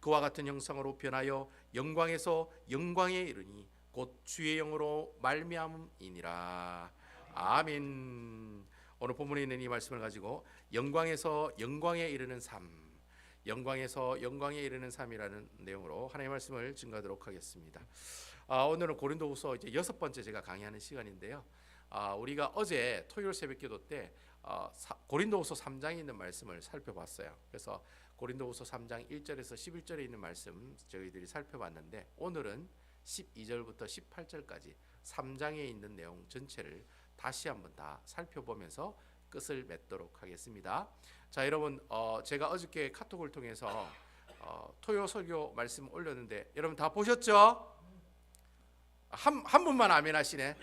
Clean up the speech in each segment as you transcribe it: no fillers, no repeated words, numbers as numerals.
그와 같은 형상으로 변하여 영광에서 영광에 이르니 곧 주의 영으로 말미암음이니라. 아멘. 오늘 본문에 있는 이 말씀을 가지고 영광에서 영광에 이르는 삶, 영광에서 영광에 이르는 삶이라는 내용으로 하나님의 말씀을 증거하도록 하겠습니다. 오늘은 고린도후서 이제 6번째 제가 강의하는 시간인데요. 우리가 어제 토요일 새벽기도 때 고린도후서 3장에 있는 말씀을 살펴봤어요. 그래서 고린도후서 3장 1절에서 11절에 있는 말씀 저희들이 살펴봤는데, 오늘은 12절부터 18절까지 3장에 있는 내용 전체를 다시 한번 다 살펴보면서 끝을 맺도록 하겠습니다. 자, 여러분, 제가 어저께 카톡을 통해서 토요 설교 말씀 올렸는데 여러분 다 보셨죠? 한 분만 아멘 하시네.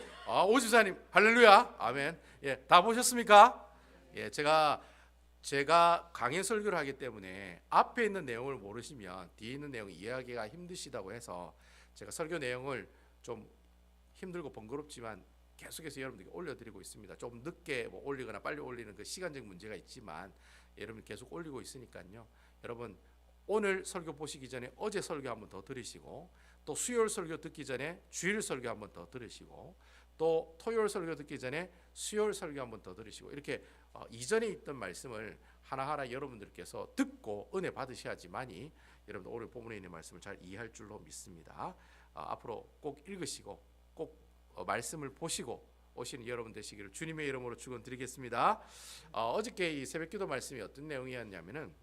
오주사님 할렐루야 아멘. 예, 다 보셨습니까? 예, 제가 강의 설교를 하기 때문에 앞에 있는 내용을 모르시면 뒤에 있는 내용 이해하기가 힘드시다고 해서 제가 설교 내용을 좀 힘들고 번거롭지만 계속해서 여러분들께 올려드리고 있습니다. 좀 늦게 올리거나 빨리 올리는 그 시간적 문제가 있지만 여러분 계속 올리고 있으니까요. 여러분 오늘 설교 보시기 전에 어제 설교 한번 더 들으시고, 또 수요일 설교 듣기 전에 주일 설교 한번 더 들으시고, 또 토요일 설교 듣기 전에 수요일 설교 한번 더 들으시고, 이렇게 이전에 있던 말씀을 하나하나 여러분들께서 듣고 은혜 받으셔야지만이 여러분들 오늘 본문에 있는 말씀을 잘 이해할 줄로 믿습니다. 앞으로 꼭 읽으시고 꼭 말씀을 보시고 오시는 여러분 되시기를 주님의 이름으로 축원드리겠습니다. 어저께 이 새벽기도 말씀이 어떤 내용이었냐면은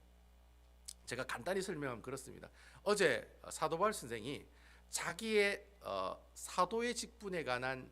제가 간단히 설명하면 그렇습니다. 어제 사도 바울 선생이 자기의 사도의 직분에 관한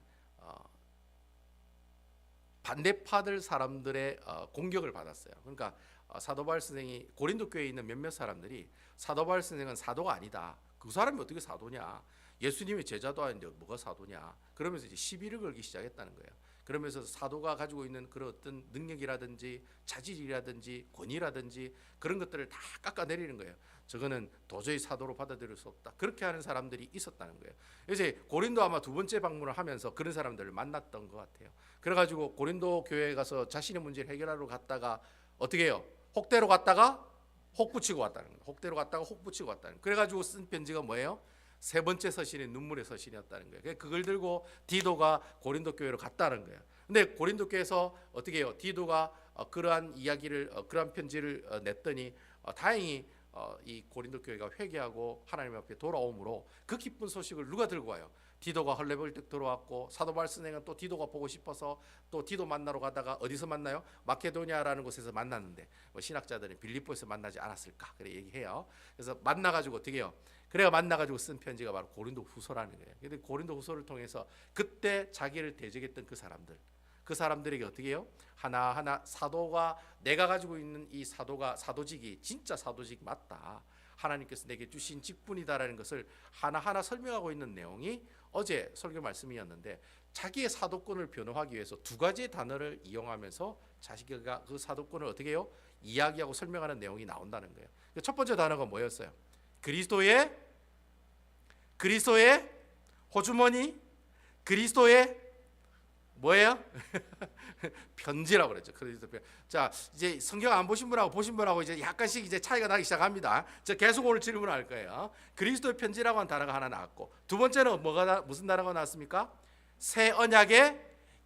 반대파들 사람들의 공격을 받았어요. 그러니까 사도 바울 선생이 고린도 교회에 있는 몇몇 사람들이 사도 바울 선생은 사도가 아니다. 그 사람이 어떻게 사도냐? 예수님의 제자도 아닌데 뭐가 사도냐? 그러면서 이제 시비를 걸기 시작했다는 거예요. 그러면서 사도가 가지고 있는 그런 어떤 능력이라든지 자질이라든지 권위라든지 그런 것들을 다 깎아내리는 거예요. 저거는 도저히 사도로 받아들일 수 없다. 그렇게 하는 사람들이 있었다는 거예요. 이제 고린도 아마 두 번째 방문을 하면서 그런 사람들을 만났던 것 같아요. 그래가지고 고린도 교회에 가서 자신의 문제를 해결하러 갔다가 어떻게 해요? 혹대로 갔다가 혹 붙이고 왔다는 거예요. 혹대로 갔다가 혹 붙이고 왔다는 거예요. 그래가지고 쓴 편지가 뭐예요? 세 번째 서신이 눈물의 서신이었다는 거예요. 그걸 들고 디도가 고린도 교회로 갔다는 거예요. 근데 고린도 교회에서 어떻게 해요? 디도가 그러한 이야기를 그러한 편지를 냈더니 다행히 이 고린도 교회가 회개하고 하나님 앞에 돌아옴으로 그 기쁜 소식을 누가 들고 와요? 디도가 헐레벌떡 들어왔고, 사도 바울 선생은 또 디도가 보고 싶어서 또 디도 만나러 가다가 어디서 만나요? 마케도니아라는 곳에서 만났는데 신학자들은 빌립보에서 만나지 않았을까 그래 얘기해요. 그래서 만나가지고 어떻게 해요? 그래가 만나가지고 쓴 편지가 바로 고린도 후서라는 거예요. 근데 고린도 후서를 통해서 그때 자기를 대적했던 그 사람들에게 어떻게 해요? 하나하나 사도가 내가 가지고 있는 이 사도직이 진짜 사도직 맞다. 하나님께서 내게 주신 직분이다라는 것을 하나하나 설명하고 있는 내용이 어제 설교 말씀이었는데, 자기의 사도권을 변호하기 위해서 두 가지의 단어를 이용하면서 자기가 그 사도권을 어떻게 해요? 이야기하고 설명하는 내용이 나온다는 거예요. 첫 번째 단어가 뭐였어요? 그리스도의 호주머니, 그리스도의 뭐예요? 편지라고 그랬죠. 그리스도 편. 자, 이제 성경 안 보신 분하고 보신 분하고 이제 약간씩 이제 차이가 나기 시작합니다. 저 계속 오늘 질문할 거예요. 그리스도의 편지라고 하는 단어가 하나 나왔고, 두 번째는 무슨 단어가 나왔습니까? 새 언약의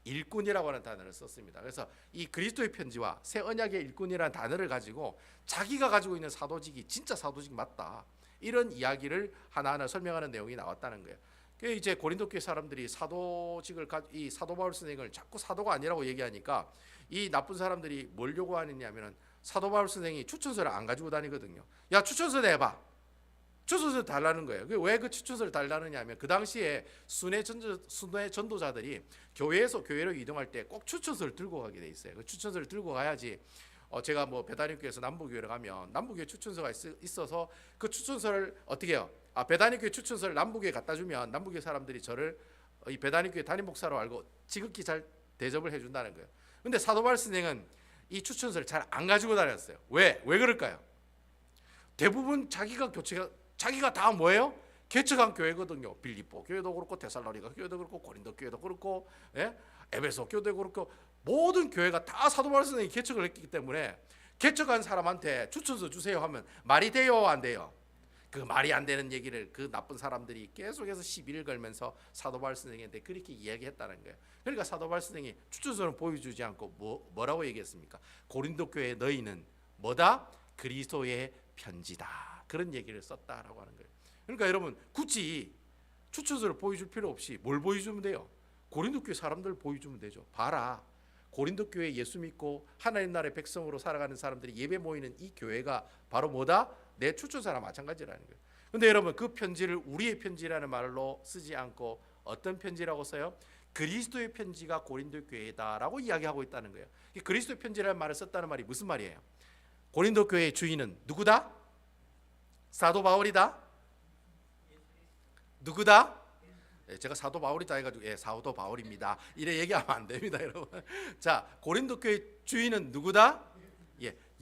일꾼이라고 하는 단어를 썼습니다. 그래서 이 그리스도의 편지와 새 언약의 일꾼이라는 단어를 가지고 자기가 가지고 있는 사도직이 진짜 사도직 맞다, 이런 이야기를 하나하나 설명하는 내용이 나왔다는 거예요. 이제 고린도 교회 사람들이 이 사도 바울 선생을 자꾸 사도가 아니라고 얘기하니까 이 나쁜 사람들이 뭘 요구하느냐면은 사도 바울 선생이 추천서를 안 가지고 다니거든요. 야, 추천서 내봐. 추천서 달라는 거예요. 왜 그 추천서를 달라느냐면 그 당시에 순회 전도자들이 교회에서 교회로 이동할 때 꼭 추천서를 들고 가게 돼 있어요. 그 추천서를 들고 가야지. 제가 베다니교에서 남부교회를 가면 남부교회 추천서가 있어서 그 추천서를 어떻게 해요? 베다니교회 추천서를 남부교회 갖다 주면 남부교회 사람들이 저를 이 베다니교회 담임 목사로 알고 지극히 잘 대접을 해준다는 거예요. 근데 사도 바울 선생은 이 추천서를 잘 안 가지고 다녔어요. 왜 그럴까요? 대부분 자기가 다 뭐예요? 개척한 교회거든요. 빌립보 교회도 그렇고, 데살로니가 교회도 그렇고, 고린도 교회도 그렇고, 에베소 교회도 그렇고, 모든 교회가 다 사도 바울 선생이 개척을 했기 때문에 개척한 사람한테 추천서 주세요 하면 말이 돼요, 안 돼요? 그 말이 안 되는 얘기를 그 나쁜 사람들이 계속해서 시비를 걸면서 사도 바울 선생님한테 그렇게 이야기했다는 거예요. 그러니까 사도 바울 선생이 추천서를 보여주지 않고 뭐라고 얘기했습니까? 고린도 교회 너희는 뭐다? 그리스도의 편지다. 그런 얘기를 썼다라고 하는 거예요. 그러니까 여러분 굳이 추천서를 보여줄 필요 없이 뭘 보여주면 돼요? 고린도 교회 사람들 보여주면 되죠. 봐라, 고린도 교회 예수 믿고 하나님 나라의 백성으로 살아가는 사람들이 예배 모이는 이 교회가 바로 뭐다? 내 추천서랑 마찬가지라는 거예요. 근데 여러분 그 편지를 우리의 편지라는 말로 쓰지 않고 어떤 편지라고 써요? 그리스도의 편지가 고린도 교회다라고 이야기하고 있다는 거예요. 그리스도의 편지라는 말을 썼다는 말이 무슨 말이에요? 고린도 교회의 주인은 누구다? 사도 바울이다? 누구다? 제가 사도 바울이다 해가지고 사도 바울입니다 이래 얘기하면 안 됩니다, 여러분. 자, 고린도 교회 주인은 누구다?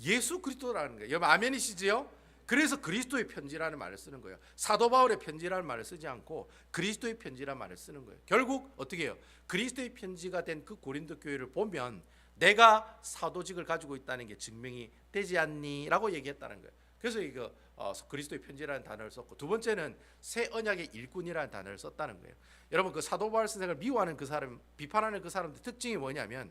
예수 그리스도라는 거예요. 여러분 아멘이시지요? 그래서 그리스도의 편지라는 말을 쓰는 거예요. 사도 바울의 편지라는 말을 쓰지 않고 그리스도의 편지라는 말을 쓰는 거예요. 결국 어떻게 해요? 그리스도의 편지가 된 그 고린도 교회를 보면 내가 사도직을 가지고 있다는 게 증명이 되지 않니? 라고 얘기했다는 거예요. 그래서 이거 그리스도의 편지라는 단어를 썼고, 두 번째는 새 언약의 일꾼이라는 단어를 썼다는 거예요. 여러분 그 사도 바울 선생을 미워하는 그 사람, 비판하는 그 사람들 특징이 뭐냐면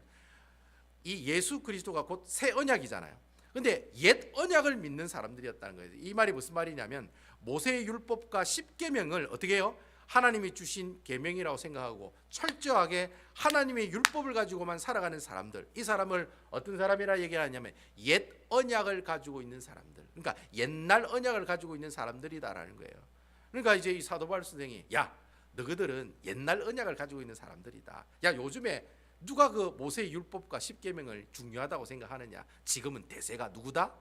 이 예수 그리스도가 곧 새 언약이잖아요. 근데 옛 언약을 믿는 사람들이었다는 거예요. 이 말이 무슨 말이냐면 모세의 율법과 십계명을 어떻게 해요? 하나님이 주신 계명이라고 생각하고 철저하게 하나님의 율법을 가지고만 살아가는 사람들, 이 사람을 어떤 사람이라 얘기하냐면 옛 언약을 가지고 있는 사람들, 그러니까 옛날 언약을 가지고 있는 사람들이다라는 거예요. 그러니까 이제 이 사도 바울 선생이 너희들은 옛날 언약을 가지고 있는 사람들이다. 요즘에 누가 그 모세의 율법과 십계명을 중요하다고 생각하느냐? 지금은 대세가 누구다?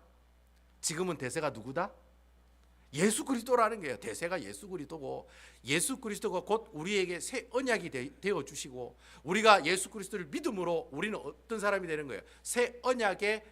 예수 그리스도라는 거예요. 대세가 예수 그리스도고, 예수 그리스도가 곧 우리에게 새 언약이 되어 주시고, 우리가 예수 그리스도를 믿음으로 우리는 어떤 사람이 되는 거예요? 새 언약의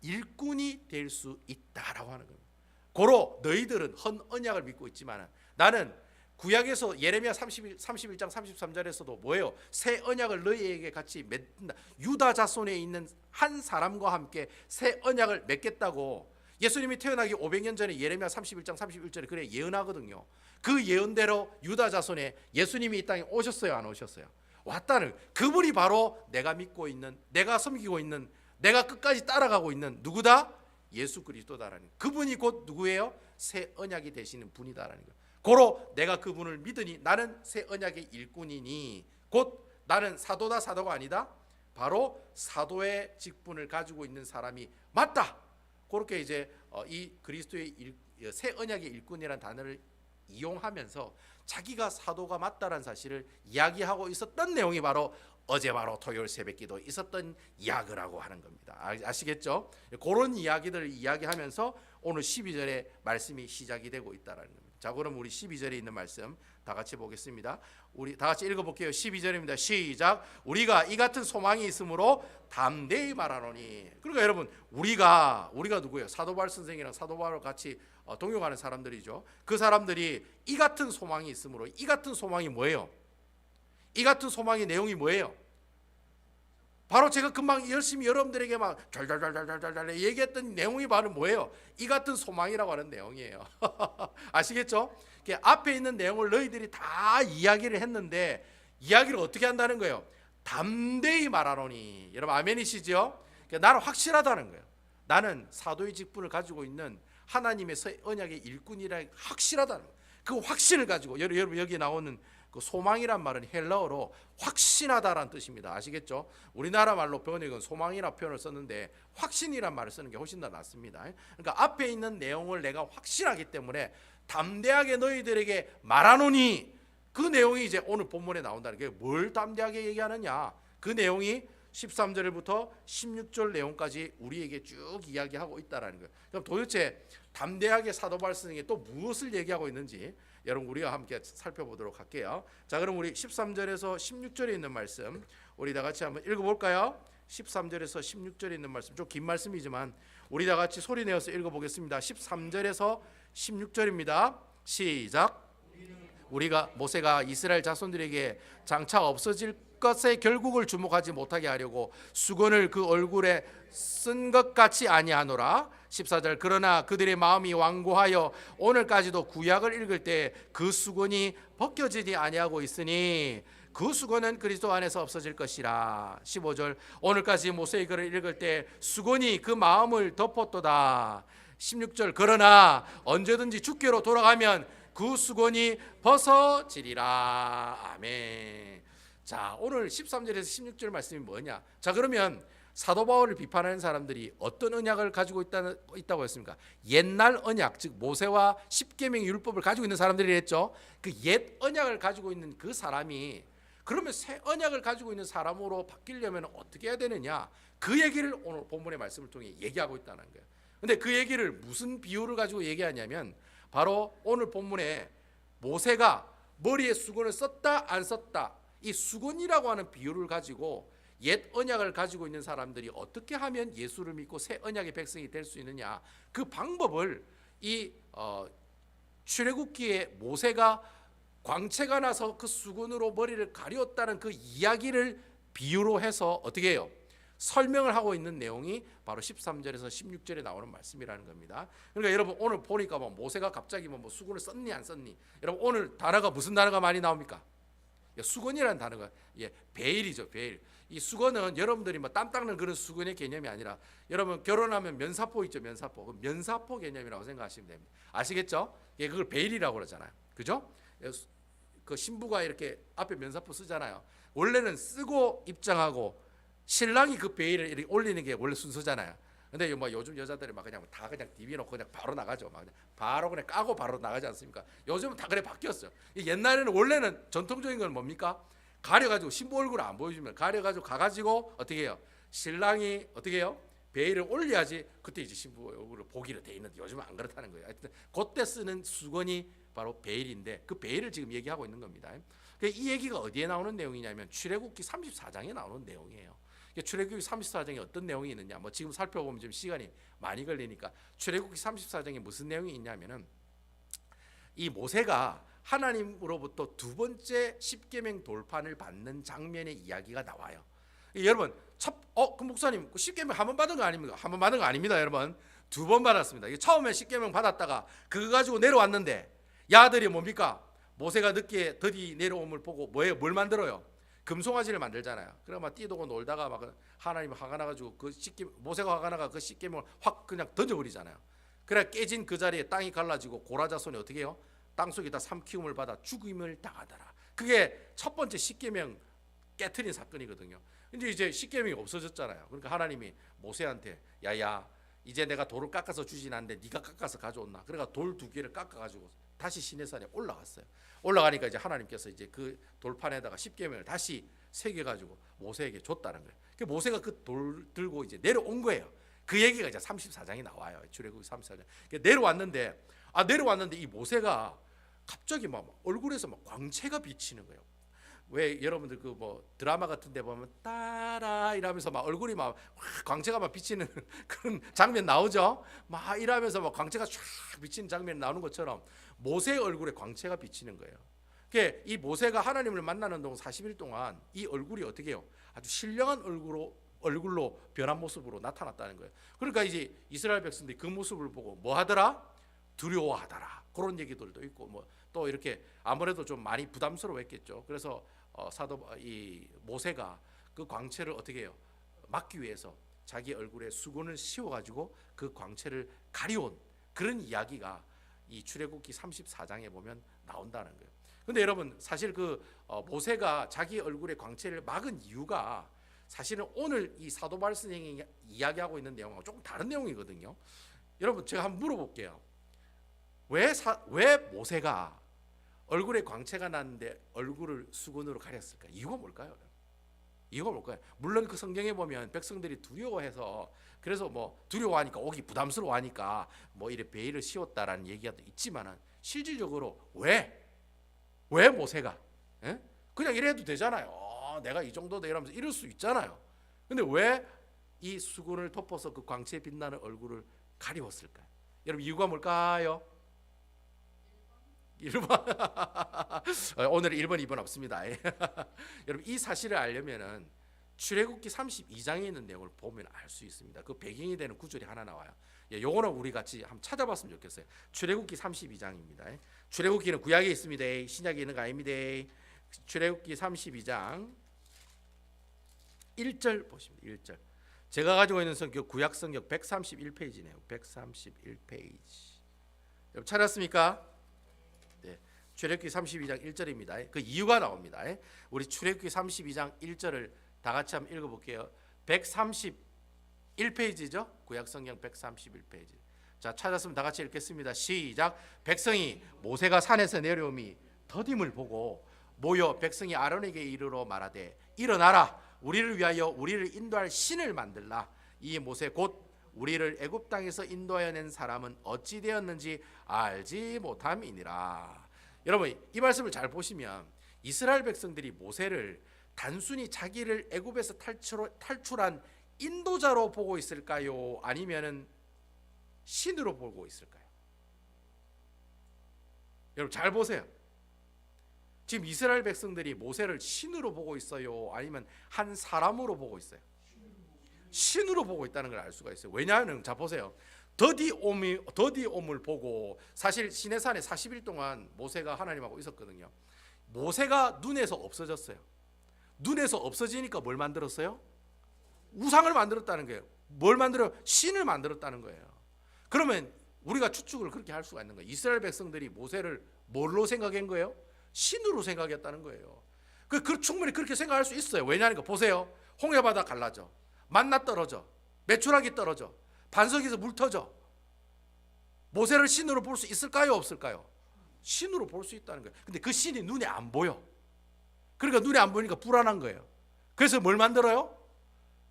일꾼이 될 수 있다라고 하는 겁니다. 고로 너희들은 헌 언약을 믿고 있지만 나는 구약에서 예레미야 31장 33절에서도 뭐예요? 새 언약을 너희에게 같이 맺는다. 유다 자손에 있는 한 사람과 함께 새 언약을 맺겠다고 예수님이 태어나기 500년 전에 예레미야 31장 31절에 그래 예언하거든요. 그 예언대로 유다 자손에 예수님이 이 땅에 오셨어요, 안 오셨어요? 왔다는, 그분이 바로 내가 믿고 있는, 내가 섬기고 있는, 내가 끝까지 따라가고 있는 누구다? 예수 그리스도다라는, 그분이 곧 누구예요? 새 언약이 되시는 분이다라는 거예요. 고로 내가 그분을 믿으니 나는 새 언약의 일꾼이니 곧 나는 사도다, 사도가 아니다, 바로 사도의 직분을 가지고 있는 사람이 맞다. 그렇게 이제 이 그리스도의 새 언약의 일꾼이라는 단어를 이용하면서 자기가 사도가 맞다라는 사실을 이야기하고 있었던 내용이 바로 어제 바로 토요일 새벽기도 있었던 이야기라고 하는 겁니다. 아시겠죠? 그런 이야기들을 이야기하면서 오늘 12절의 말씀이 시작이 되고 있다라는 겁니다. 자, 그럼 우리 12절에 있는 말씀 다 같이 보겠습니다. 우리 다 같이 읽어볼게요. 12절입니다. 시작. 우리가 이 같은 소망이 있으므로 담대히 말하노니. 그러니까 여러분 우리가 누구예요? 사도 바울 선생이랑 사도 바울과 같이 동역하는 사람들이죠. 그 사람들이 이 같은 소망이 있으므로, 이 같은 소망이 뭐예요? 이 같은 소망의 내용이 뭐예요? 바로 제가 금방 열심히 여러분들에게 막 잘잘잘잘잘잘 얘기했던 내용이 바로 뭐예요? 이 같은 소망이라고 하는 내용이에요. 아시겠죠? 앞에 있는 내용을 너희들이 다 이야기를 했는데 이야기를 어떻게 한다는 거예요? 담대히 말하노니. 여러분 아멘이시죠? 나는 확실하다는 거예요. 나는 사도의 직분을 가지고 있는 하나님의 언약의 일꾼이라 확실하다는 거예요. 그 확신을 가지고, 여러분 여기 나오는 그 소망이란 말은 헬라어로 확신하다라는 뜻입니다. 아시겠죠? 우리나라 말로 번역은 소망이라 표현을 썼는데 확신이란 말을 쓰는 게 훨씬 더 낫습니다. 그러니까 앞에 있는 내용을 내가 확신하기 때문에 담대하게 너희들에게 말하노니, 그 내용이 이제 오늘 본문에 나온다는 게, 뭘 담대하게 얘기하느냐? 그 내용이 13절부터 16절 내용까지 우리에게 쭉 이야기하고 있다라는 거예요. 그럼 도대체 담대하게 사도 바울 선생이 또 무엇을 얘기하고 있는지 여러분 우리가 함께 살펴보도록 할게요. 자, 그럼 우리 13절에서 16절에 있는 말씀 우리 다 같이 한번 읽어볼까요? 13절에서 16절에 있는 말씀, 좀 긴 말씀이지만 우리 다 같이 소리 내어서 읽어보겠습니다. 13절에서 16절입니다. 시작. 우리가 모세가 이스라엘 자손들에게 장차 없어질 것의 결국을 주목하지 못하게 하려고 수건을 그 얼굴에 쓴 것 같이 아니하노라. 14절 그러나 그들의 마음이 완고하여 오늘까지도 구약을 읽을 때 그 수건이 벗겨지지 아니하고 있으니 그 수건은 그리스도 안에서 없어질 것이라. 15절 오늘까지 모세의 글을 읽을 때 수건이 그 마음을 덮었도다. 16절 그러나 언제든지 주께로 돌아가면 그 수건이 벗어지리라. 아멘. 자, 오늘 13절에서 16절 말씀이 뭐냐? 자, 그러면 사도 바울을 비판하는 사람들이 어떤 언약을 가지고 있다고 했습니까? 옛날 언약, 즉 모세와 십계명 율법을 가지고 있는 사람들이 했죠. 그 옛 언약을 가지고 있는 그 사람이 그러면 새 언약을 가지고 있는 사람으로 바뀌려면 어떻게 해야 되느냐? 그 얘기를 오늘 본문의 말씀을 통해 얘기하고 있다는 거예요. 근데 그 얘기를 무슨 비유를 가지고 얘기하냐면 바로 오늘 본문에 모세가 머리에 수건을 썼다 안 썼다, 이 수건이라고 하는 비유를 가지고 옛 언약을 가지고 있는 사람들이 어떻게 하면 예수를 믿고 새 언약의 백성이 될 수 있느냐, 그 방법을 이 출애굽기에 모세가 광채가 나서 그 수건으로 머리를 가렸다는 그 이야기를 비유로 해서 어떻게 해요? 설명을 하고 있는 내용이 바로 13절에서 16절에 나오는 말씀이라는 겁니다. 그러니까 여러분 오늘 보니까 뭐 모세가 갑자기 뭐 수건을 썼니 안 썼니? 여러분 오늘 단어가 무슨 단어가 많이 나옵니까? 수건이라는 단어가 베일이죠. 베일. 이 수건은 여러분들이 뭐 땀 닦는 그런 수건의 개념이 아니라 여러분 결혼하면 면사포 있죠. 면사포. 그 면사포 개념이라고 생각하시면 됩니다. 아시겠죠? 그걸 베일이라고 그러잖아요. 그죠? 그 신부가 이렇게 앞에 면사포 쓰잖아요. 원래는 쓰고 입장하고 신랑이 그 베일을 이렇게 올리는 게 원래 순서잖아요. 근데 뭐 요즘 여자들이 막 그냥 다 그냥 디비놓고 그냥 바로 나가죠. 막 그냥 바로 그냥 까고 바로 나가지 않습니까? 요즘은 다 그래 바뀌었어요. 옛날에는 원래는 전통적인 건 뭡니까? 가려가지고 신부 얼굴을 안 보여주면 가려가지고 가가지고 어떻게 해요? 신랑이 어떻게 해요? 베일을 올려야지 그때 이제 신부 얼굴을 보기로 돼 있는데 요즘은 안 그렇다는 거예요. 하여튼 그때 쓰는 수건이 바로 베일인데 그 베일을 지금 얘기하고 있는 겁니다. 이 얘기가 어디에 나오는 내용이냐면 출애굽기 34장에 나오는 내용이에요. 출애굽기 34장에 어떤 내용이 있느냐? 뭐 지금 살펴보면 좀 시간이 많이 걸리니까 출애굽기 34장에 무슨 내용이 있냐면은 이 모세가 하나님으로부터 두 번째 십계명 돌판을 받는 장면의 이야기가 나와요. 여러분, 그 목사님 그 십계명 한 번 받은 거 아닙니까? 한 번 받은 거 아닙니다, 여러분. 두 번 받았습니다. 처음에 십계명 받았다가 그거 가지고 내려왔는데 야들이 뭡니까? 모세가 늦게 더디 내려옴을 보고 뭐예요? 뭘 만들어요? 금송아지를 만들잖아요. 그래 막 뛰도고 놀다가 막 하나님 화가 나가지고 모세가 화가 나가 그 십계명을 확 그냥 던져버리잖아요. 그래 깨진 그 자리에 땅이 갈라지고 고라자손이 어떻게 해요? 땅속에다 삼키움을 받아 죽임을 당하더라. 그게 첫 번째 십계명 깨트린 사건이거든요. 근데 이제 십계명이 없어졌잖아요. 그러니까 하나님이 모세한테 야야 이제 내가 돌을 깎아서 주진 않는데 네가 깎아서 가져온나. 그러니까 돌 두 개를 깎아가지고 다시 시내산에 올라갔어요. 올라가니까 이제 하나님께서 이제 그 돌판에다가 십계명을 다시 새겨가지고 모세에게 줬다는 거예요. 그 모세가 그 돌 들고 이제 내려온 거예요. 그 얘기가 이제 34장에 나와요. 출애굽기 34장. 내려왔는데 이 모세가 갑자기 막 얼굴에서 막 광채가 비치는 거예요. 왜 여러분들 그 뭐 드라마 같은 데 보면 따라 이러면서 막 얼굴이 막 광채가 막 비치는 그런 장면 나오죠. 막 이러면서 막 광채가 쫙 비치는 장면이 나오는 것처럼 모세의 얼굴에 광채가 비치는 거예요. 이 모세가 하나님을 만나는 동안 40일 동안 이 얼굴이 어떻게 해요? 아주 신령한 얼굴로 변한 모습으로 나타났다는 거예요. 그러니까 이제 이스라엘 백성들이 그 모습을 보고 뭐 하더라? 두려워하더라. 그런 얘기들도 있고 뭐 또 이렇게 아무래도 좀 많이 부담스러워했겠죠. 그래서 이 모세가 그 광채를 어떻게 해요? 막기 위해서 자기 얼굴에 수건을 씌워가지고 그 광채를 가려온 그런 이야기가 이 출애굽기 34장에 보면 나온다는 거예요. 근데 여러분 사실 그 모세가 자기 얼굴에 광채를 막은 이유가 사실은 오늘 이 사도 바울 선생이 이야기하고 있는 내용하고 조금 다른 내용이거든요. 여러분 제가 한번 물어볼게요. 왜 모세가 얼굴에 광채가 났는데 얼굴을 수건으로 가렸을까? 이유가 뭘까요? 물론 그 성경에 보면 백성들이 두려워해서 그래서 뭐 두려워하니까 오기 부담스러워하니까 뭐 이래 베일을 씌웠다라는 얘기가 있지만은 실질적으로 왜 모세가 그냥 이래도 되잖아요. 내가 이 정도다 이러면서 이럴 수 있잖아요. 근데 왜 이 수건을 덮어서 그 광채에 빛나는 얼굴을 가리웠을까요? 여러분 이유가 뭘까요? 1번 오늘 1번 2번 없습니다. 여러분 이 사실을 알려면은 출애굽기 32장에 있는 내용을 보면 알 수 있습니다. 그 배경이 되는 구절이 하나 나와요. 예, 요거는 우리 같이 한번 찾아봤으면 좋겠어요. 출애굽기 32장입니다. 출애굽기는 구약에 있습니다. 신약에 있는 거 아닙니다. 출애굽기 32장 1절 보십니다. 1절. 제가 가지고 있는 성경 구약 성경 131페이지네요. 131페이지. 여러분 찾았습니까? 네. 출애굽기 32장 1절입니다. 그 이유가 나옵니다. 우리 출애굽기 32장 1절을 다 같이 한번 읽어볼게요. 131페이지죠. 구약 성경 131페이지. 자, 찾았으면 다 같이 읽겠습니다. 시작. 백성이 모세가 산에서 내려오미 더딤을 보고 모여 백성이 아론에게 이르러 말하되 일어나라, 우리를 위하여 우리를 인도할 신을 만들라. 이 모세 곧 우리를 애굽 땅에서 인도하여 낸 사람은 어찌 되었는지 알지 못함이니라. 여러분, 이 말씀을 잘 보시면 이스라엘 백성들이 모세를 단순히 자기를 애굽에서 탈출한 인도자로 보고 있을까요? 아니면은 신으로 보고 있을까요? 여러분 잘 보세요. 지금 이스라엘 백성들이 모세를 신으로 보고 있어요? 아니면 한 사람으로 보고 있어요? 신으로 보고 있다는 걸 알 수가 있어요. 왜냐하면 자 보세요. 더디옴을 보고, 사실 시내산에 40일 동안 모세가 하나님하고 있었거든요. 모세가 눈에서 없어졌어요. 눈에서 없어지니까 뭘 만들었어요? 우상을 만들었다는 거예요. 뭘 만들어요? 신을 만들었다는 거예요. 그러면 우리가 추측을 그렇게 할 수가 있는 거예요. 이스라엘 백성들이 모세를 뭘로 생각한 거예요? 신으로 생각했다는 거예요. 충분히 그렇게 생각할 수 있어요. 왜냐하니까 보세요. 홍해바다 갈라져, 만나 떨어져, 메추라기 떨어져, 반석에서 물 터져. 모세를 신으로 볼 수 있을까요? 없을까요? 신으로 볼 수 있다는 거예요. 근데 그 신이 눈에 안 보여. 그러니까 눈에 안 보이니까 불안한 거예요. 그래서 뭘 만들어요?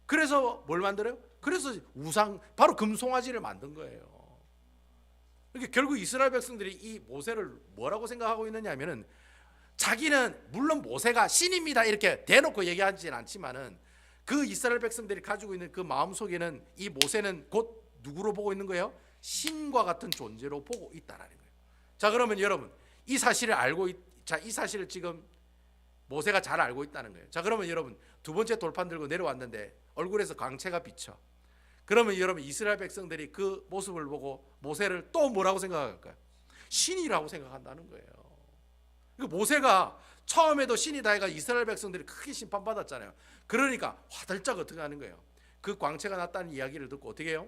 그래서 우상, 바로 금송아지를 만든 거예요. 그러니까 결국 이스라엘 백성들이 이 모세를 뭐라고 생각하고 있느냐 하면은, 자기는 물론 모세가 신입니다 이렇게 대놓고 얘기하지는 않지만은 그 이스라엘 백성들이 가지고 있는 그 마음 속에는 이 모세는 곧 누구로 보고 있는 거예요? 신과 같은 존재로 보고 있다라는 거예요. 자, 그러면 여러분 이 사실을 이 사실을 지금 모세가 잘 알고 있다는 거예요. 자, 그러면 여러분 두 번째 돌판 들고 내려왔는데 얼굴에서 광채가 비쳐. 그러면 여러분 이스라엘 백성들이 그 모습을 보고 모세를 또 뭐라고 생각할까요? 신이라고 생각한다는 거예요. 그러니까 모세가 처음에도 신이다 해가 이스라엘 백성들이 크게 심판받았잖아요. 그러니까 화들짝 어떻게 하는 거예요? 그 광채가 났다는 이야기를 듣고 어떻게 해요?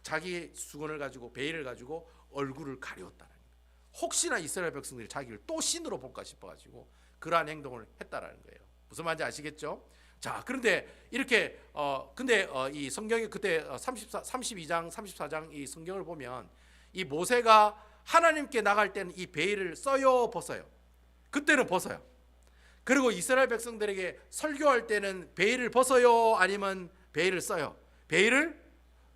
자기 수건을 가지고, 베일을 가지고 얼굴을 가리웠다는 거예요. 혹시나 이스라엘 백성들이 자기를 또 신으로 볼까 싶어가지고 그러한 행동을 했다라는 거예요. 무슨 말인지 아시겠죠? 자, 그런데 이렇게 이 성경이 그때 32장 34장 이 성경을 보면 이 모세가 하나님께 나갈 때는 이 베일을 써요, 벗어요? 그때는 벗어요. 그리고 이스라엘 백성들에게 설교할 때는 베일을 벗어요, 아니면 베일을 써요? 베일을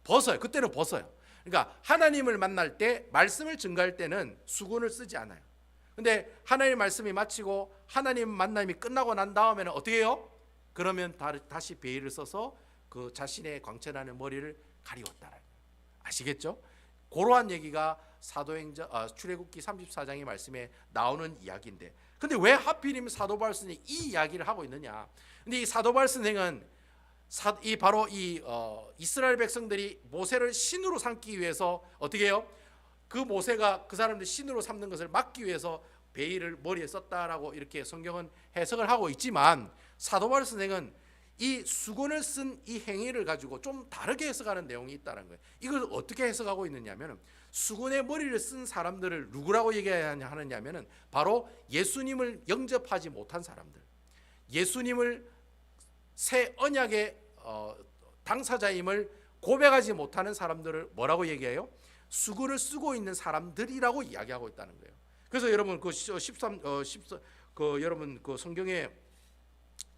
벗어요. 그때는 벗어요. 그러니까 하나님을 만날 때, 말씀을 증거할 때는 수건을 쓰지 않아요. 근데 하나님 말씀이 마치고 하나님 만남이 끝나고 난 다음에는 어떻게 해요? 그러면 다시 베일을 써서 그 자신의 광채나는 머리를 가리웠다는, 아시겠죠? 그러한 얘기가 출애굽기 34장의 말씀에 나오는 이야기인데, 근데 왜 하필이면 사도 바울 선생이 이 이야기를 하고 있느냐? 근데 이 사도 바울 선생은 바로 이스라엘 백성들이 모세를 신으로 삼기 위해서 어떻게 해요? 그 모세가 그 사람들 신으로 삼는 것을 막기 위해서 베일을 머리에 썼다라고 이렇게 성경은 해석을 하고 있지만, 사도 바울 선생은 이 수건을 쓴 이 행위를 가지고 좀 다르게 해석하는 내용이 있다는 거예요. 이걸 어떻게 해석하고 있느냐면은, 수건에 머리를 쓴 사람들을 누구라고 얘기하느냐면은 바로 예수님을 영접하지 못한 사람들, 예수님을 새 언약의 당사자임을 고백하지 못하는 사람들을 뭐라고 얘기해요? 수건을 쓰고 있는 사람들이라고 이야기하고 있다는 거예요. 그래서 여러분 여러분 그 성경에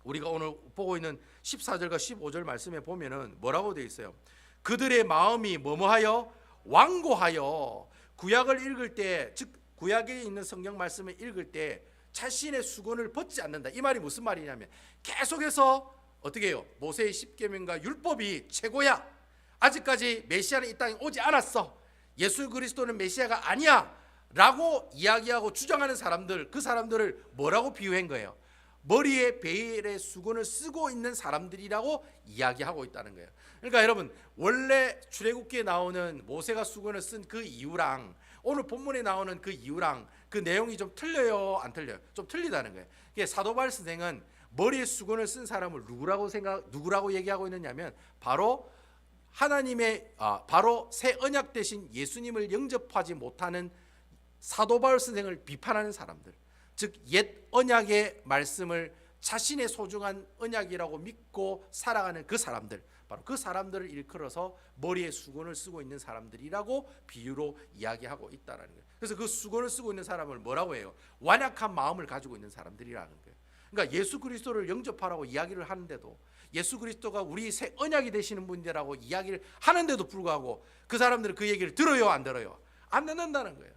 우리가 오늘 보고 있는 14절과 15절 말씀에 보면은 뭐라고 되어 있어요? 그들의 마음이 뭐뭐하여? 완고하여. 구약을 읽을 때, 즉 구약에 있는 성경 말씀을 읽을 때 자신의 수건을 벗지 않는다. 이 말이 무슨 말이냐면, 계속해서 어떻게 해요? 모세의 십계명과 율법이 최고야. 아직까지 메시아는 이 땅에 오지 않았어. 예수 그리스도는 메시아가 아니야 라고 이야기하고 주장하는 사람들, 그 사람들을 뭐라고 비유한 거예요? 머리에 베일의 수건을 쓰고 있는 사람들이라고 이야기하고 있다는 거예요. 그러니까 여러분, 원래 출애굽기에 나오는 모세가 수건을 쓴 그 이유랑 오늘 본문에 나오는 그 이유랑 그 내용이 좀 틀려요, 안 틀려요? 좀 틀리다는 거예요. 사도 바울 선생은 머리에 수건을 쓴 사람을 누구라고 얘기하고 있느냐면 바로 하나님의 바로 새 언약 대신 예수님을 영접하지 못하는 사도 바울 선생을 비판하는 사람들, 즉 옛 언약의 말씀을 자신의 소중한 언약이라고 믿고 살아가는 그 사람들, 바로 그 사람들을 일컬어서 머리에 수건을 쓰고 있는 사람들이라고 비유로 이야기하고 있다는 거예요. 그래서 그 수건을 쓰고 있는 사람을 뭐라고 해요? 완악한 마음을 가지고 있는 사람들이라는 거예요. 그러니까 예수 그리스도를 영접하라고 이야기를 하는데도, 예수 그리스도가 우리 새 언약이 되시는 분이라고 이야기를 하는데도 불구하고 그 사람들은 그 얘기를 들어요, 안 들어요? 안 듣는다는 거예요.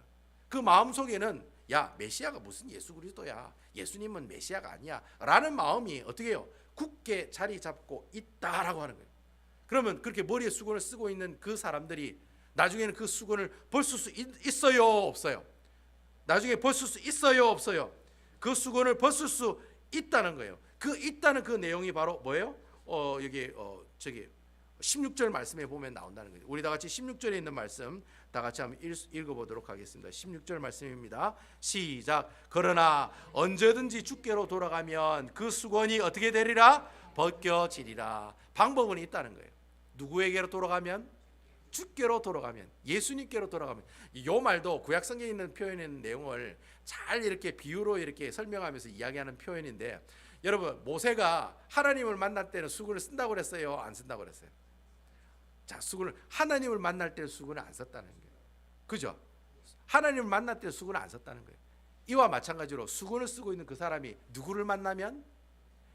그 마음속에는 야, 메시아가 무슨 예수 그리스도야, 예수님은 메시아가 아니야 라는 마음이 어떻게 해요? 굳게 자리 잡고 있다라고 하는 거예요. 그러면 그렇게 머리에 수건을 쓰고 있는 그 사람들이 나중에는 그 수건을 벗을 수 있어요, 없어요? 나중에 벗을 수 있어요, 없어요? 그 수건을 벗을 수 있다는 거예요. 그 있다는 그 내용이 바로 뭐예요? 여기 저기 16절 말씀에 보면 나온다는 거예요. 우리 다 같이 16절에 있는 말씀 다 같이 한번 읽어보도록 하겠습니다. 16절 말씀입니다. 시작. 그러나 언제든지 주께로 돌아가면 그 수건이 어떻게 되리라? 벗겨지리라. 방법은 있다는 거예요. 누구에게로 돌아가면? 주께로 돌아가면, 예수님께로 돌아가면. 이 말도 구약 성경에 있는 표현의 내용을 잘 이렇게 비유로 이렇게 설명하면서 이야기하는 표현인데, 여러분, 모세가 하나님을 만날 때는 수건을 쓴다고 그랬어요, 안 쓴다고 그랬어요? 자, 수건을, 하나님을 만날 때는 수건을 안 썼다는 거예요. 그죠? 하나님을 만날 때는 수건을 안 썼다는 거예요. 이와 마찬가지로 수건을 쓰고 있는 그 사람이 누구를 만나면?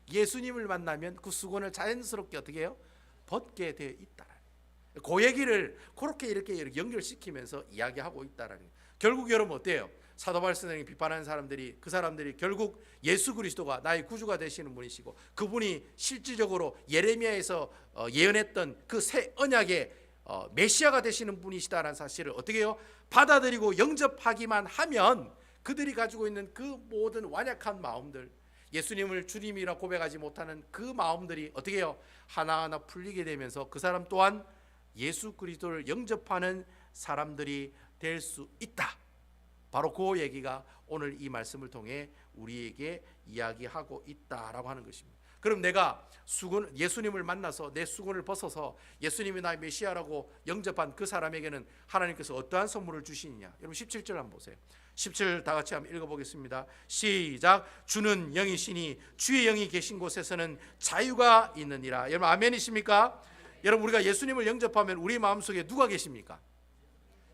예수님을 만나면 그 수건을 자연스럽게 어떻게 해요? 벗게 되어 있다. 그 얘기를 그렇게 이렇게 연결시키면서 이야기하고 있다라는 거예요. 결국 여러분 어때요? 사도 바울 선생님이 비판하는 사람들이, 그 사람들이 결국 예수 그리스도가 나의 구주가 되시는 분이시고 그분이 실질적으로 예레미야에서 예언했던 그 새 언약의 메시아가 되시는 분이시다라는 사실을 어떻게 해요? 받아들이고 영접하기만 하면 그들이 가지고 있는 그 모든 완약한 마음들, 예수님을 주님이라 고백하지 못하는 그 마음들이 어떻게 해요? 하나하나 풀리게 되면서 그 사람 또한 예수 그리스도를 영접하는 사람들이 될 수 있다. 바로 그 얘기가 오늘 이 말씀을 통해 우리에게 이야기하고 있다라고 하는 것입니다. 그럼 내가 예수님을 만나서 내 수건을 벗어서 예수님이 나의 메시아라고 영접한 그 사람에게는 하나님께서 어떠한 선물을 주시느냐? 여러분 17절 한번 보세요. 17 다 같이 한번 읽어보겠습니다. 시작. 주는 영이시니 주의 영이 계신 곳에서는 자유가 있느니라. 여러분 아멘이십니까? 여러분, 우리가 예수님을 영접하면 우리 마음속에 누가 계십니까?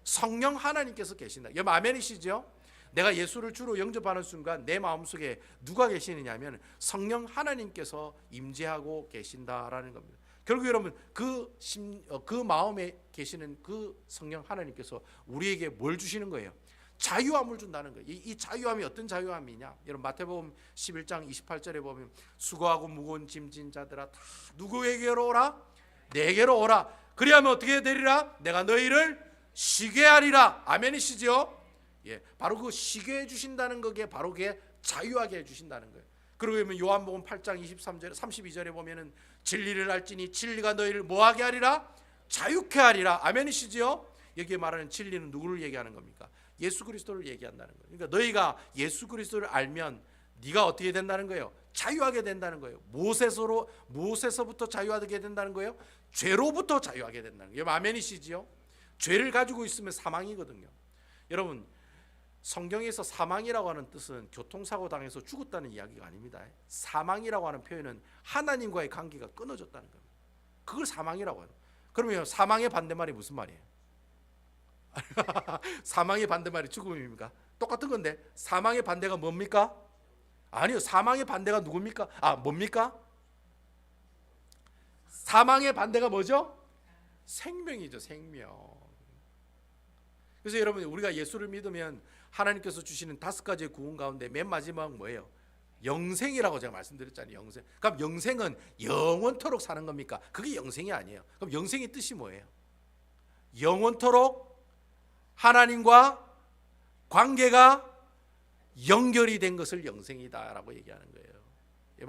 성령 하나님께서 계신다. 여러분 아멘이시죠? 내가 예수를 주로 영접하는 순간 내 마음속에 누가 계시느냐면 성령 하나님께서 임재하고 계신다라는 겁니다. 결국 여러분 그 마음에 계시는 그 성령 하나님께서 우리에게 뭘 주시는 거예요? 자유함을 준다는 거예요. 이 자유함이 어떤 자유함이냐? 여러분 마태복음 11장 28절에 보면 수고하고 무거운 짐진 자들아 다 누구에게로 오라? 내게로 오라. 그리하면 어떻게 되리라? 내가 너희를 쉬게 하리라. 아멘이시죠? 예, 바로 그 쉬게 해주신다는 거기에 바로 그게 자유하게 해주신다는 거예요. 그러면 요한복음 8장 23절 32절에 보면은 진리를 알지니 진리가 너희를 뭐하게 하리라? 자유케 하리라. 아멘이시죠? 여기에 말하는 진리는 누구를 얘기하는 겁니까? 예수 그리스도를 얘기한다는 거예요. 그러니까 너희가 예수 그리스도를 알면 네가 어떻게 된다는 거예요? 자유하게 된다는 거예요. 무엇에서부터 자유하게 된다는 거예요? 죄로부터 자유하게 된다는 거예요. 아멘이시지요? 죄를 가지고 있으면 사망이거든요. 여러분 성경에서 사망이라고 하는 뜻은 교통사고 당해서 죽었다는 이야기가 아닙니다. 사망이라고 하는 표현은 하나님과의 관계가 끊어졌다는 겁니다. 그걸 사망이라고 해요. 그러면 사망의 반대말이 무슨 말이에요? 사망의 반대말이 죽음입니까? 똑같은 건데 사망의 반대가 뭡니까? 아니요. 사망의 반대가 누굽니까? 뭡니까? 사망의 반대가 뭐죠? 생명이죠. 생명. 그래서 여러분 우리가 예수를 믿으면 하나님께서 주시는 5가지의 구원 가운데 맨 마지막 뭐예요? 영생이라고 제가 말씀드렸잖아요. 영생. 그럼 영생은 영원토록 사는 겁니까? 그게 영생이 아니에요. 그럼 영생의 뜻이 뭐예요? 영원토록 하나님과 관계가 연결이 된 것을 영생이다라고 얘기하는 거예요.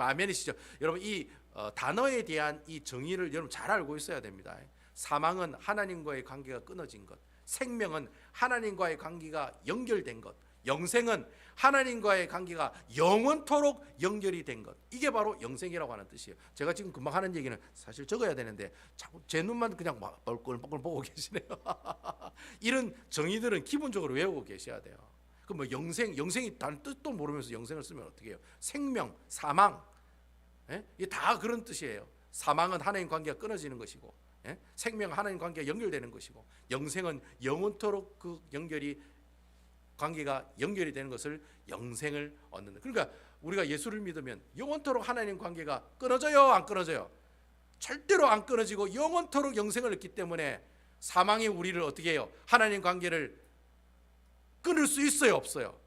아멘이시죠? 여러분 이 단어에 대한 이 정의를 여러분 잘 알고 있어야 됩니다. 사망은 하나님과의 관계가 끊어진 것, 생명은 하나님과의 관계가 연결된 것, 영생은 하나님과의 관계가 영원토록 연결이 된 것, 이게 바로 영생이라고 하는 뜻이에요. 제가 지금 금방 하는 얘기는 사실 적어야 되는데 자꾸 제 눈만 그냥 뻘뻘뻘 보고 계시네요. 이런 정의들은 기본적으로 외우고 계셔야 돼요. 그 뭐 영생이 다른 뜻도 모르면서 영생을 쓰면 어떻게 해요? 생명, 사망, 이게 다 그런 뜻이에요. 사망은 하나님 관계가 끊어지는 것이고, 생명은 하나님 관계가 연결되는 것이고, 영생은 영원토록 그 관계가 연결이 되는 것을 영생을 얻는다. 그러니까 우리가 예수를 믿으면 영원토록 하나님 관계가 끊어져요, 안 끊어져요? 절대로 안 끊어지고 영원토록 영생을 얻기 때문에 사망이 우리를 어떻게 해요? 하나님 관계를 끊을 수 있어요, 없어요?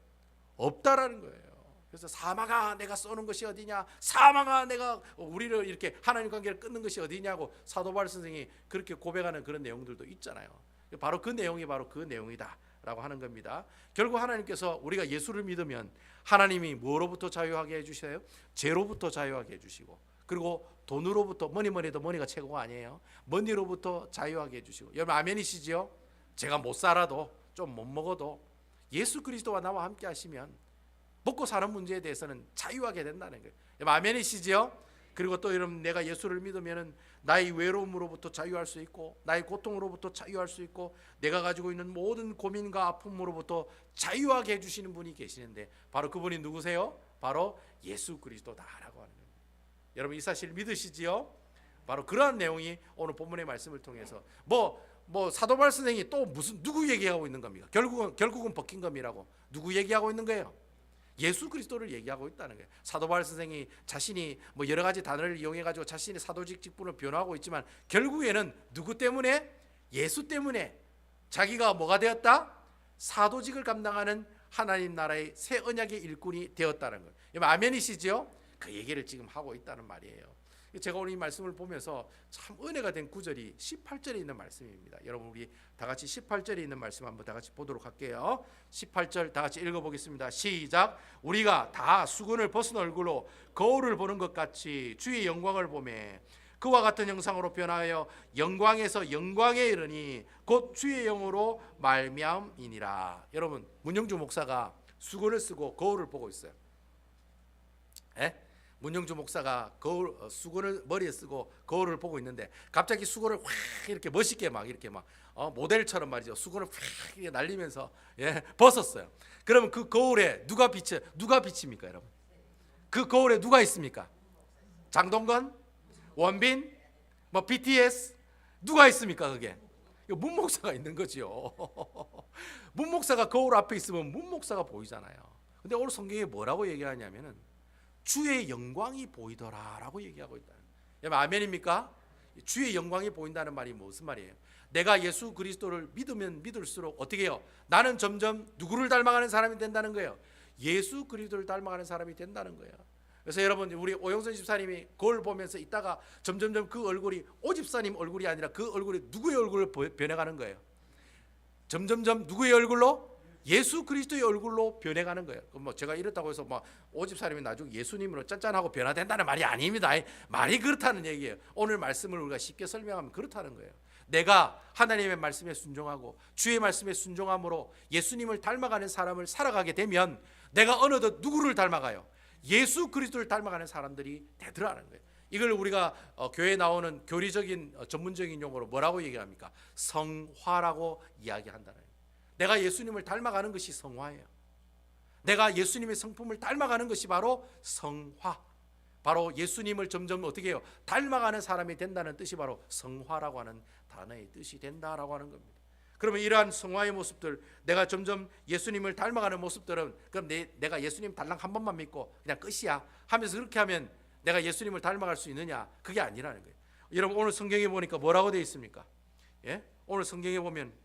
없다라는 거예요. 그래서 사망아 내가 쏘는 것이 어디냐, 사망아 내가 우리를 이렇게 하나님 관계를 끊는 것이 어디냐고 사도 바울 선생이 그렇게 고백하는 그런 내용들도 있잖아요. 바로 그 내용이 바로 그 내용이다 라고 하는 겁니다. 결국 하나님께서 우리가 예수를 믿으면 하나님이 뭐로부터 자유하게 해주셔요? 죄로부터 자유하게 해주시고, 그리고 돈으로부터, 머니도 머니가 최고가 아니에요. 머니로부터 자유하게 해주시고. 여러분 아멘이시지요? 제가 못 살아도 좀 못 먹어도 예수 그리스도와 나와 함께 하시면 먹고 사는 문제에 대해서는 자유하게 된다는 거예요. 여러분 아멘이시지요? 그리고 또 여러분 내가 예수를 믿으면 나의 외로움으로부터 자유할 수 있고, 나의 고통으로부터 자유할 수 있고, 내가 가지고 있는 모든 고민과 아픔으로부터 자유하게 해주시는 분이 계시는데 바로 그분이 누구세요? 바로 예수 그리스도다라고 하는 겁니다. 여러분 이 사실 믿으시지요? 바로 그러한 내용이 오늘 본문의 말씀을 통해서 뭐 사도 바울 선생이 또 무슨 누구 얘기하고 있는 겁니까? 결국은 버킹엄이라고 누구 얘기하고 있는 거예요? 예수 그리스도를 얘기하고 있다는 거예요. 사도 바울 선생이 자신이 뭐 여러 가지 단어를 이용해 가지고 자신의 사도직 직분을 변화하고 있지만 결국에는 누구 때문에? 예수 때문에 자기가 뭐가 되었다? 사도직을 감당하는 하나님 나라의 새 언약의 일꾼이 되었다는 거예요. 여러분 아멘이시죠? 그 얘기를 지금 하고 있다는 말이에요. 제가 오늘 이 말씀을 보면서 참 은혜가 된 구절이 18절에 있는 말씀입니다. 여러분 우리 다 같이 18절에 있는 말씀 한번 다 같이 보도록 할게요. 18절 다 같이 읽어보겠습니다. 시작. 우리가 다 수건을 벗은 얼굴로 거울을 보는 것 같이 주의 영광을 보매 그와 같은 형상으로 변하여 영광에서 영광에 이르니 곧 주의 영으로 말미암이니라. 여러분 문영주 목사가 수건을 쓰고 거울을 보고 있어요. 문영주 목사가 수건을 머리에 쓰고 거울을 보고 있는데 갑자기 수건을 확 이렇게 멋있게 막 이렇게 막 모델처럼 말이죠. 수건을 확 이렇게 날리면서 벗었어요. 그러면 그 거울에 누가 비칩니까, 여러분? 그 거울에 누가 있습니까? 장동건, 원빈, 뭐 BTS 누가 있습니까? 그게 문 목사가 있는 거죠. 문 목사가 거울 앞에 있으면 문 목사가 보이잖아요. 근데 오늘 성경에 뭐라고 얘기하냐면은 주의 영광이 보이더라라고 얘기하고 있다. 여러분 아멘입니까? 주의 영광이 보인다는 말이 무슨 말이에요? 내가 예수 그리스도를 믿으면 믿을수록 어떻게 해요? 나는 점점 누구를 닮아가는 사람이 된다는 거예요? 예수 그리스도를 닮아가는 사람이 된다는 거예요. 그래서 여러분 우리 오영선 집사님이 거울 보면서 있다가 점점점 그 얼굴이 오 집사님 얼굴이 아니라 그 얼굴이 누구의 얼굴로 변해가는 거예요? 점점점 누구의 얼굴로? 예수 그리스도의 얼굴로 변해가는 거예요. 뭐 제가 이렇다고 해서 뭐 오집사님이 나중에 예수님으로 짠짠하고 변화된다는 말이 아닙니다. 말이 그렇다는 얘기예요. 오늘 말씀을 우리가 쉽게 설명하면 그렇다는 거예요. 내가 하나님의 말씀에 순종하고 주의 말씀에 순종함으로 예수님을 닮아가는 사람을 살아가게 되면 내가 어느덧 누구를 닮아가요? 예수 그리스도를 닮아가는 사람들이 되더라는 거예요. 이걸 우리가 교회에 나오는 교리적인 전문적인 용어로 뭐라고 얘기합니까? 성화라고 이야기한다는 거예요. 내가 예수님을 닮아가는 것이 성화예요. 내가 예수님의 성품을 닮아가는 것이 바로 성화. 바로 예수님을 점점 어떻게 해요? 닮아가는 사람이 된다는 뜻이 바로 성화라고 하는 단어의 뜻이 된다라고 하는 겁니다. 그러면 이러한 성화의 모습들, 내가 점점 예수님을 닮아가는 모습들은 그럼 내가 예수님 달랑 한 번만 믿고 그냥 끝이야 하면서 그렇게 하면 내가 예수님을 닮아갈 수 있느냐? 그게 아니라는 거예요. 여러분 오늘 성경에 보니까 뭐라고 되어 있습니까? 오늘 성경에 보면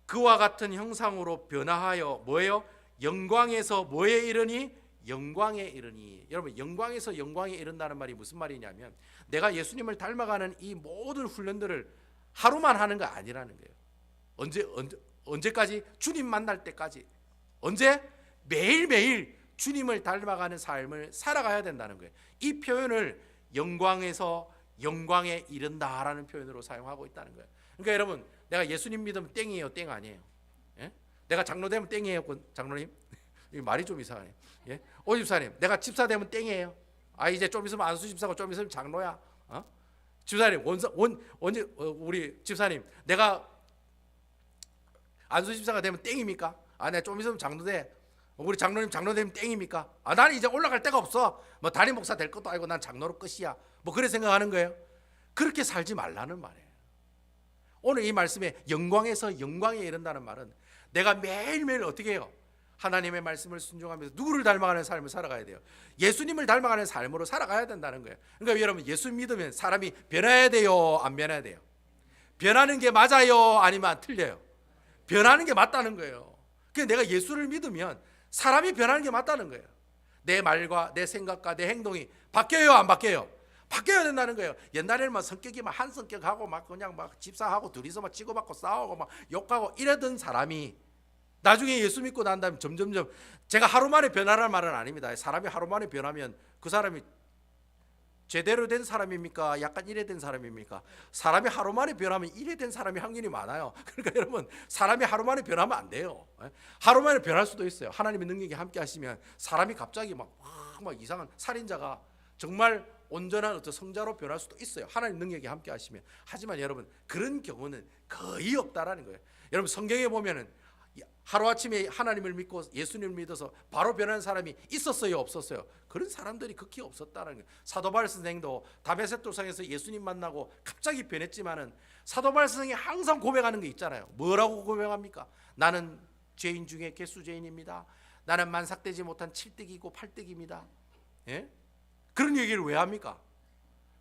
그와 같은 형상으로 변화하여 뭐예요? 영광에서 뭐에 이르니? 영광에 이르니. 여러분 영광에서 영광에 이른다는 말이 무슨 말이냐면 내가 예수님을 닮아가는 이 모든 훈련들을 하루만 하는 거 아니라는 거예요. 언제까지? 주님 만날 때까지. 언제? 매일매일 주님을 닮아가는 삶을 살아가야 된다는 거예요. 이 표현을 영광에서 영광에 이른다라는 표현으로 사용하고 있다는 거예요. 그러니까 여러분, 내가 예수님 믿으면 땡이에요, 땡 아니에요? 예? 내가 장로 되면 땡이에요, 장로님? 이 말이 좀 이상하네. 예? 오 집사님, 내가 집사 되면 땡이에요. 아, 이제 좀 있으면 안수 집사고 좀 있으면 장로야. 집사님, 우리 집사님, 내가 안수 집사가 되면 땡입니까? 아, 내가 좀 있으면 장로 돼. 우리 장로님 장로 되면 땡입니까? 아, 나는 이제 올라갈 데가 없어. 뭐 담임 목사 될 것도 아니고 난 장로로 끝이야. 뭐 그래 생각하는 거예요. 그렇게 살지 말라는 말이에요. 오늘 이 말씀에 영광에서 영광에 이른다는 말은 내가 매일매일 어떻게 해요? 하나님의 말씀을 순종하면서 누구를 닮아가는 삶을 살아가야 돼요. 예수님을 닮아가는 삶으로 살아가야 된다는 거예요. 그러니까 여러분, 예수 믿으면 사람이 변해야 돼요, 안 변해야 돼요? 변하는 게 맞아요, 아니면 틀려요? 변하는 게 맞다는 거예요. 그러니까 내가 예수를 믿으면 사람이 변하는 게 맞다는 거예요. 내 말과 내 생각과 내 행동이 바뀌어요, 안 바뀌어요? 바뀌어야 된다는 거예요. 옛날에는 막 성격이 막 한 성격하고 막 그냥 막 집사하고 둘이서 막 치고받고 싸우고 막 욕하고 이러던 사람이 나중에 예수 믿고 난 다음에 점점점, 제가 하루 만에 변하라는 말은 아닙니다. 사람이 하루 만에 변하면 그 사람이 제대로 된 사람입니까? 약간 이래된 사람입니까? 사람이 하루 만에 변하면 이래된 사람이 확률이 많아요. 그러니까 여러분, 사람이 하루 만에 변하면 안 돼요. 하루 만에 변할 수도 있어요. 하나님의 능력이 함께 하시면 사람이 갑자기 막 이상한 살인자가 정말 온전한 어떤 성자로 변할 수도 있어요. 하나님 능력이 함께 하시면. 하지만 여러분, 그런 경우는 거의 없다라는 거예요. 여러분, 성경에 보면은 하루아침에 하나님을 믿고 예수님을 믿어서 바로 변하는 사람이 있었어요, 없었어요? 그런 사람들이 극히 없었다는 거예요. 사도 바울 선생도 다메섹 도상에서 예수님 만나고 갑자기 변했지만은 사도 바울 선생이 항상 고백하는 게 있잖아요. 뭐라고 고백합니까? 나는 죄인 중에 개수죄인입니다. 나는 만삭되지 못한 칠득이고 팔득입니다. 예? 그런 얘기를 왜 합니까?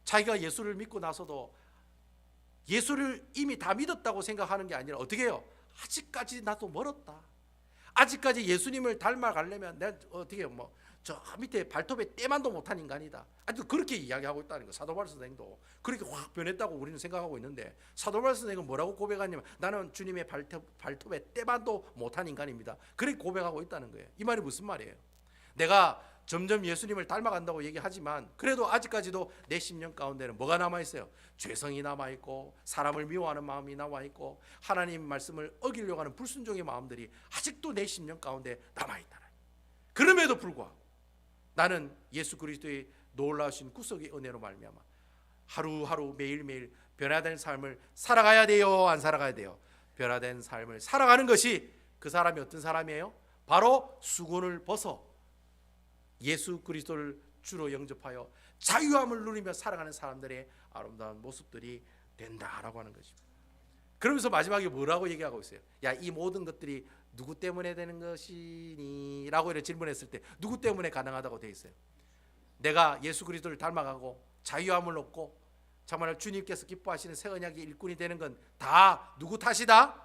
자기가 예수를 믿고 나서도 예수를 이미 다 믿었다고 생각하는 게 아니라 어떻게 해요? 아직까지 나도 멀었다. 아직까지 예수님을 닮아가려면 내가 어떻게 해요? 저 밑에 발톱에 때만도 못한 인간이다. 아직도 그렇게 이야기하고 있다는 거예요. 사도 바울 선생도 그렇게 확 변했다고 우리는 생각하고 있는데, 사도 바울 선생은 뭐라고 고백하냐면 나는 주님의 발톱에 때만도 못한 인간입니다. 그렇게 고백하고 있다는 거예요. 이 말이 무슨 말이에요? 내가 점점 예수님을 닮아간다고 얘기하지만 그래도 아직까지도 내 심령 가운데는 뭐가 남아있어요? 죄성이 남아있고 사람을 미워하는 마음이 남아있고 하나님 말씀을 어기려고 하는 불순종의 마음들이 아직도 내 심령 가운데 남아있다는 거예요. 그럼에도 불구하고 나는 예수 그리스도의 놀라우신 구속의 은혜로 말미암아 하루하루 매일매일 변화된 삶을 살아가야 돼요, 안 살아가야 돼요? 변화된 삶을 살아가는 것이 그 사람이 어떤 사람이에요? 바로 수건을 벗어 예수 그리스도를 주로 영접하여 자유함을 누리며 살아가는 사람들의 아름다운 모습들이 된다라고 하는 것입니다. 그러면서 마지막에 뭐라고 얘기하고 있어요? 야, 이 모든 것들이 누구 때문에 되는 것이니? 라고 이렇게 질문했을 때 누구 때문에 가능하다고 되어 있어요? 내가 예수 그리스도를 닮아가고 자유함을 얻고 정말 주님께서 기뻐하시는 새 언약의 일꾼이 되는 건 다 누구 탓이다?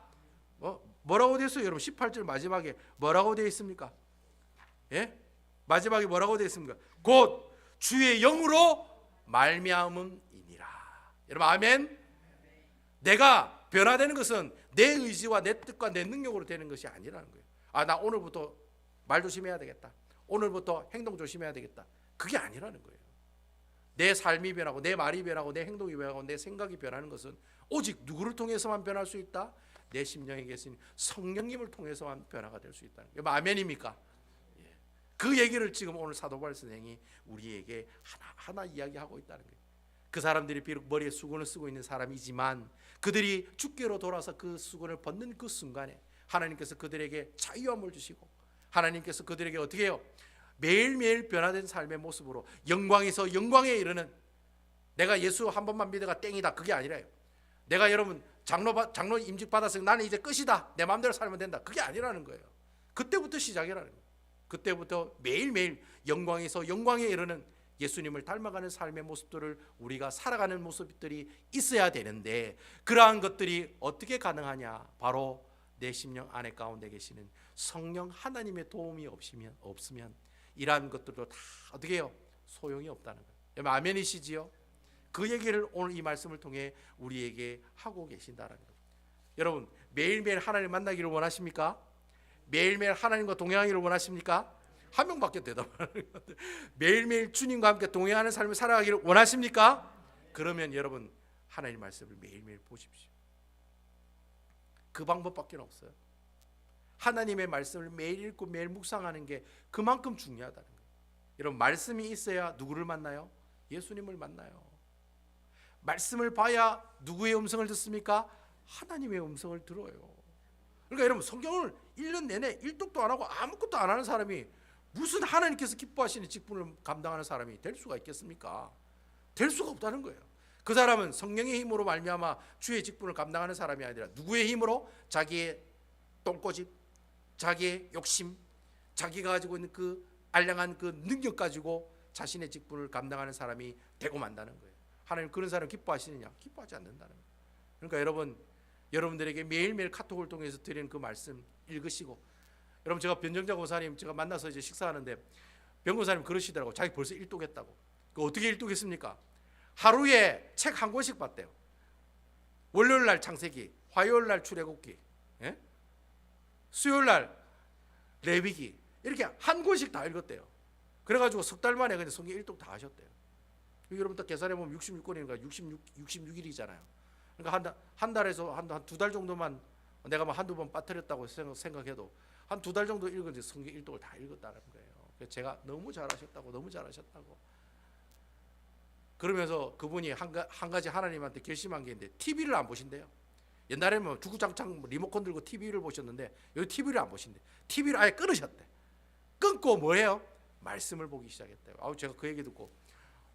뭐라고 되어 있어요? 여러분, 18절 마지막에 뭐라고 되어 있습니까? 예? 마지막에 뭐라고 되어 있습니까? 곧 주의 영으로 말미암음이니라. 여러분, 아멘. 내가 변화되는 것은 내 의지와 내 뜻과 내 능력으로 되는 것이 아니라는 거예요. 아, 나 오늘부터 말 조심해야 되겠다. 오늘부터 행동 조심해야 되겠다. 그게 아니라는 거예요. 내 삶이 변하고 내 말이 변하고 내 행동이 변하고 내 생각이 변하는 것은 오직 누구를 통해서만 변할 수 있다? 내 심령에 계신 성령님을 통해서만 변화가 될 수 있다는 거예요. 아멘입니까? 그 얘기를 지금 오늘 사도 바울 선생이 우리에게 하나하나 이야기하고 있다는 거예요. 그 사람들이 비록 머리에 수건을 쓰고 있는 사람이지만 그들이 주께로 돌아서 그 수건을 벗는 그 순간에 하나님께서 그들에게 자유함을 주시고 하나님께서 그들에게 어떻게 해요? 매일매일 변화된 삶의 모습으로 영광에서 영광에 이르는, 내가 예수 한 번만 믿어가 땡이다, 그게 아니라요. 내가 여러분 장로 임직 받았으니 나는 이제 끝이다, 내 마음대로 살면 된다, 그게 아니라는 거예요. 그때부터 시작이라는 거예요. 그때부터 매일매일 영광에서 영광에 이르는 예수님을 닮아가는 삶의 모습들을 우리가 살아가는 모습들이 있어야 되는데, 그러한 것들이 어떻게 가능하냐? 바로 내 심령 안에 가운데 계시는 성령 하나님의 도움이 없으면 이러한 것들도 다 어떻게 해요? 소용이 없다는 거예요. 여러분, 아멘이시지요? 그 얘기를 오늘 이 말씀을 통해 우리에게 하고 계신다는 거예요. 여러분, 매일매일 하나님 만나기를 원하십니까? 매일매일 하나님과 동행하기를 원하십니까? 한 명밖에 대답하는 건데 매일매일 주님과 함께 동행하는 삶을 살아가기를 원하십니까? 그러면 여러분 하나님 말씀을 매일매일 보십시오. 그 방법밖에 없어요. 하나님의 말씀을 매일 읽고 매일 묵상하는 게 그만큼 중요하다는 거예요. 여러분 말씀이 있어야 누구를 만나요? 예수님을 만나요. 말씀을 봐야 누구의 음성을 듣습니까? 하나님의 음성을 들어요. 그러니까 여러분 성경을 1년 내내 일독도 안 하고 아무것도 안 하는 사람이 무슨 하나님께서 기뻐하시는 직분을 감당하는 사람이 될 수가 있겠습니까? 될 수가 없다는 거예요. 그 사람은 성령의 힘으로 말미암아 주의 직분을 감당하는 사람이 아니라 누구의 힘으로? 자기의 똥꼬집, 자기의 욕심, 자기가 가지고 있는 그 알량한 그 능력 가지고 자신의 직분을 감당하는 사람이 되고 만다는 거예요. 하나님 그런 사람 기뻐하시느냐? 기뻐하지 않는다는 거예요. 그러니까 여러분들에게 매일매일 카톡을 통해서 드리는 그 말씀 읽으시고, 여러분 제가 변정자 권사님 제가 만나서 이제 식사하는데 변호사님 그러시더라고. 자기 벌써 일독했다고. 그 어떻게 일독했습니까? 하루에 책 한 권씩 봤대요. 월요일 날 창세기, 화요일 날 출애굽기, 예? 수요일 날 레위기, 이렇게 한 권씩 다 읽었대요. 그래가지고 석 달 만에 그냥 성경 일독 다 하셨대요. 여러분 딱 계산해 보면 66권이니까 66일이잖아요. 그러니까 한 달에서 한 두 달 정도만 내가 뭐 한두 번 빠뜨렸다고 생각해도 한 두 달 정도 읽은 성경 일독을 다 읽었다는 거예요. 그래서 제가 너무 잘하셨다고. 그러면서 그분이 한 가지 하나님한테 결심한 게 있는데 TV를 안 보신대요. 옛날에는 뭐 주구장창 리모컨 들고 TV를 보셨는데 여기 TV를 안 보신대. TV를 아예 끊으셨대. 끊고 뭐예요? 말씀을 보기 시작했대요. 아우 제가 그 얘기 듣고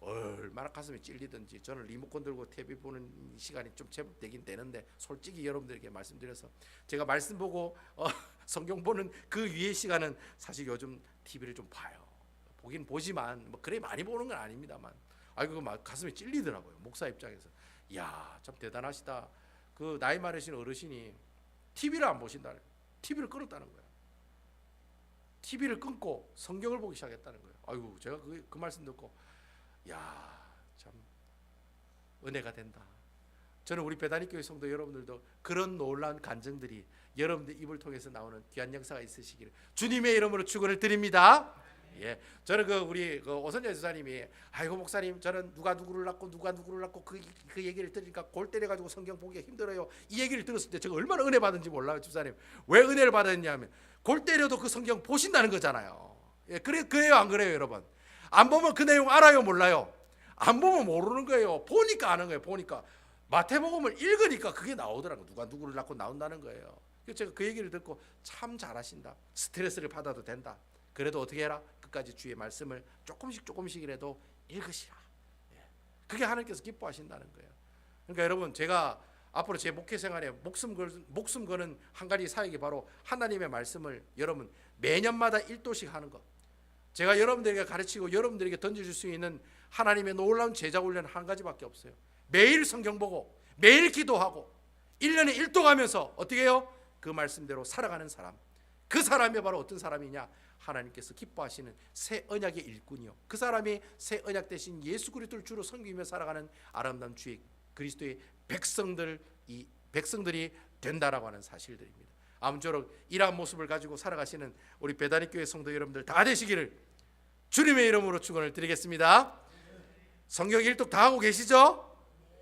얼마나 가슴이 찔리든지. 저는 리모컨 들고 TV 보는 시간이 좀 제법 되긴 되는데 솔직히 여러분들에게 말씀드려서 제가 말씀 보고 성경 보는 그 위의 시간은 사실 요즘 TV를 좀 봐요. 보긴 보지만 뭐 그래 많이 보는 건 아닙니다만 그거 막 가슴이 찔리더라고요. 목사 입장에서. 이야 참 대단하시다. 그 나이 많으신 어르신이 TV를 안 보신다는 거예요. TV를 끊었다는 거예요. TV를 끊고 성경을 보기 시작했다는 거예요. 아이고 제가 그 말씀 듣고 야 참 은혜가 된다. 저는 우리 배다니교회 성도 여러분들도 그런 놀라운 간증들이 여러분들 입을 통해서 나오는 귀한 역사가 있으시기를 주님의 이름으로 축원을 드립니다. 예, 저는 우리 오선재 지사님이 아이고 목사님 저는 누가 누구를 낳고 그 얘기를 들으니까 골 때려가지고 성경 보기가 힘들어요. 이 얘기를 들었을 때 제가 얼마나 은혜 받은지 몰라요. 집사님 왜 은혜를 받았냐면 골 때려도 그 성경 보신다는 거잖아요. 예, 그래요 안 그래요 여러분? 안 보면 그 내용 알아요 몰라요? 안 보면 모르는 거예요. 보니까 아는 거예요. 보니까 마태복음을 읽으니까 그게 나오더라고요. 누가 누구를 낳고 나온다는 거예요. 그래서 제가 그 얘기를 듣고 참 잘하신다. 스트레스를 받아도 된다. 그래도 어떻게 해라? 끝까지 주의 말씀을 조금씩이라도 읽으시라. 그게 하나님께서 기뻐하신다는 거예요. 그러니까 여러분 제가 앞으로 제 목회 생활에 목숨 거는 한 가지 사역이 바로 하나님의 말씀을 여러분 매년마다 1도씩 하는 것. 제가 여러분들에게 가르치고 여러분들에게 던져줄 수 있는 하나님의 놀라운 제자 훈련 한 가지밖에 없어요. 매일 성경 보고 매일 기도하고 1년에 1도 가면서 어떻게 해요? 그 말씀대로 살아가는 사람. 그 사람이 바로 어떤 사람이냐? 하나님께서 기뻐하시는 새 언약의 일꾼이요. 그 사람이 새 언약 대신 예수 그리스도를 주로 섬기며 살아가는 아름다운 주의 그리스도의 백성들이 된다라고 하는 사실들입니다. 아무쪼록 이러한 모습을 가지고 살아가시는 우리 배다니교회 성도 여러분들 다 되시기를 주님의 이름으로 축원을 드리겠습니다. 성경 일독 다 하고 계시죠?